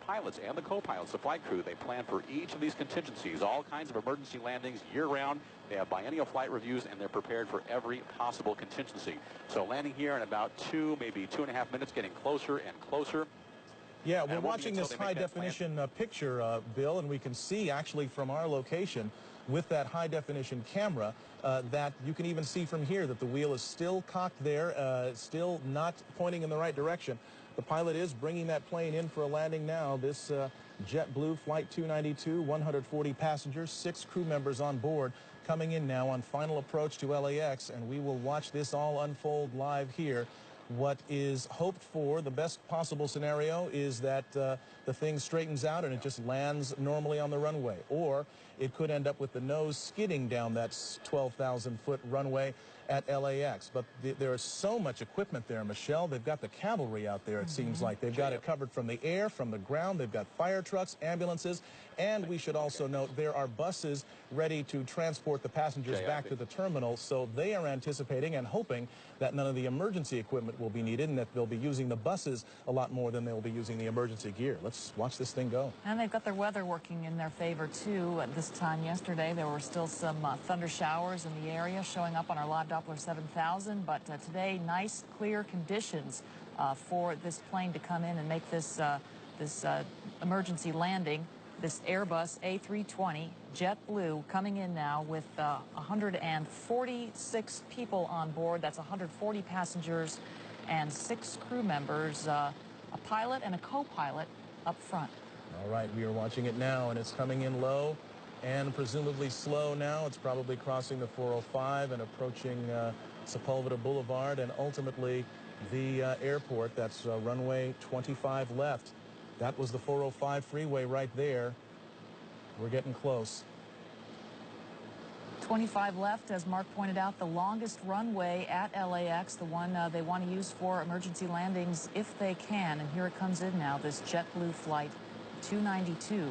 pilots and the co-pilots, the flight crew, they plan for each of these contingencies, all kinds of emergency landings year-round. They have biennial flight reviews, and they're prepared for every possible contingency. So landing here in about 2, maybe 2.5 minutes, getting closer and closer. Yeah, we're watching this high-definition picture, Bill, and we can see actually from our location with that high-definition camera that you can even see from here that the wheel is still cocked there, still not pointing in the right direction. The pilot is bringing that plane in for a landing now. This JetBlue Flight 292, 140 passengers, 6 crew members on board, coming in now on final approach to LAX, and we will watch this all unfold live here. What is hoped for, the best possible scenario, is that the thing straightens out and it just lands normally on the runway. Or it could end up with the nose skidding down that 12,000-foot runway at LAX. But there is so much equipment there, Michelle. They've got the cavalry out there, it seems like. They've got it covered from the air, from the ground. They've got fire trucks, ambulances, and we should also note there are buses ready to transport the passengers back to the terminal. So they are anticipating and hoping that none of the emergency equipment will be needed and that they'll be using the buses a lot more than they'll be using the emergency gear. Let's watch this thing go. And they've got their weather working in their favor, too. At this time yesterday, there were still some thunder showers in the area showing up on our live Doppler 7000, but today, nice, clear conditions for this plane to come in and make this, emergency landing. This Airbus A320 JetBlue coming in now with 146 people on board. That's 140 passengers and 6 crew members, a pilot and a co-pilot up front. All right, we are watching it now, and it's coming in low and presumably slow now. It's probably crossing the 405 and approaching Sepulveda Boulevard and ultimately the airport. That's runway 25 left. That was the 405 freeway right there. We're getting close. 25 left, as Mark pointed out, the longest runway at LAX, the one they want to use for emergency landings if they can. And here it comes in now, this JetBlue Flight 292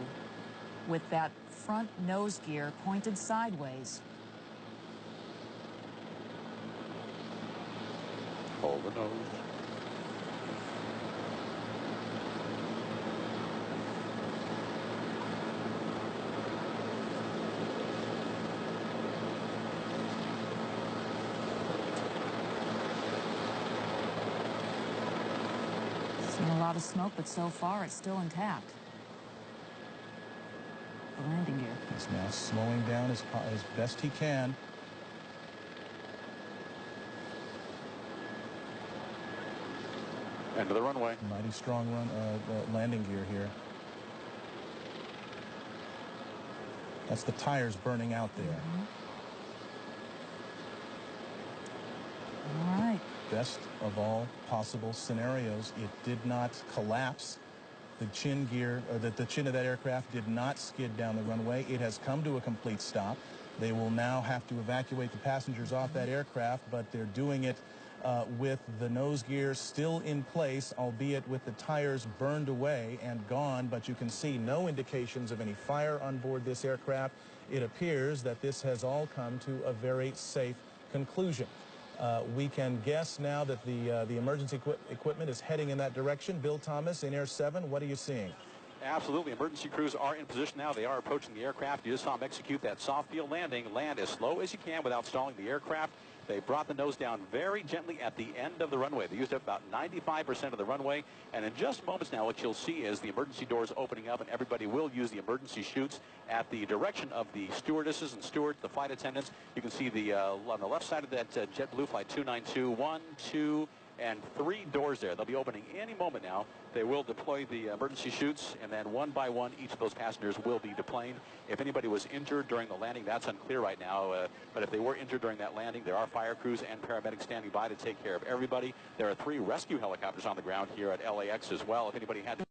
with that front nose gear pointed sideways. Hold the nose. Seen a lot of smoke, but so far it's still intact. The landing gear. He's now slowing down as best he can. End of the runway. Mighty strong landing gear here. That's the tires burning out there. All right. Best of all possible scenarios, it did not collapse. The chin gear, or the chin of that aircraft did not skid down the runway. It has come to a complete stop. They will now have to evacuate the passengers off that aircraft, but they're doing it with the nose gear still in place, albeit with the tires burned away and gone, but you can see no indications of any fire on board this aircraft. It appears that this has all come to a very safe conclusion. We can guess now that the emergency equipment is heading in that direction. Bill Thomas in Air 7, what are you seeing? Absolutely. Emergency crews are in position now. They are approaching the aircraft. You just saw them execute that soft field landing. Land as slow as you can without stalling the aircraft. They brought the nose down very gently at the end of the runway. They used up about 95% of the runway. And in just moments now, what you'll see is the emergency doors opening up, and everybody will use the emergency chutes at the direction of the stewardesses and stewards, the flight attendants. You can see the on the left side of that JetBlue Flight 292, 1, 2, and 3 doors there. They'll be opening any moment now. They will deploy the emergency chutes, and then one by one, each of those passengers will be deplaned. If anybody was injured during the landing, that's unclear right now. But if they were injured during that landing, there are fire crews and paramedics standing by to take care of everybody. There are 3 rescue helicopters on the ground here at LAX as well. If anybody had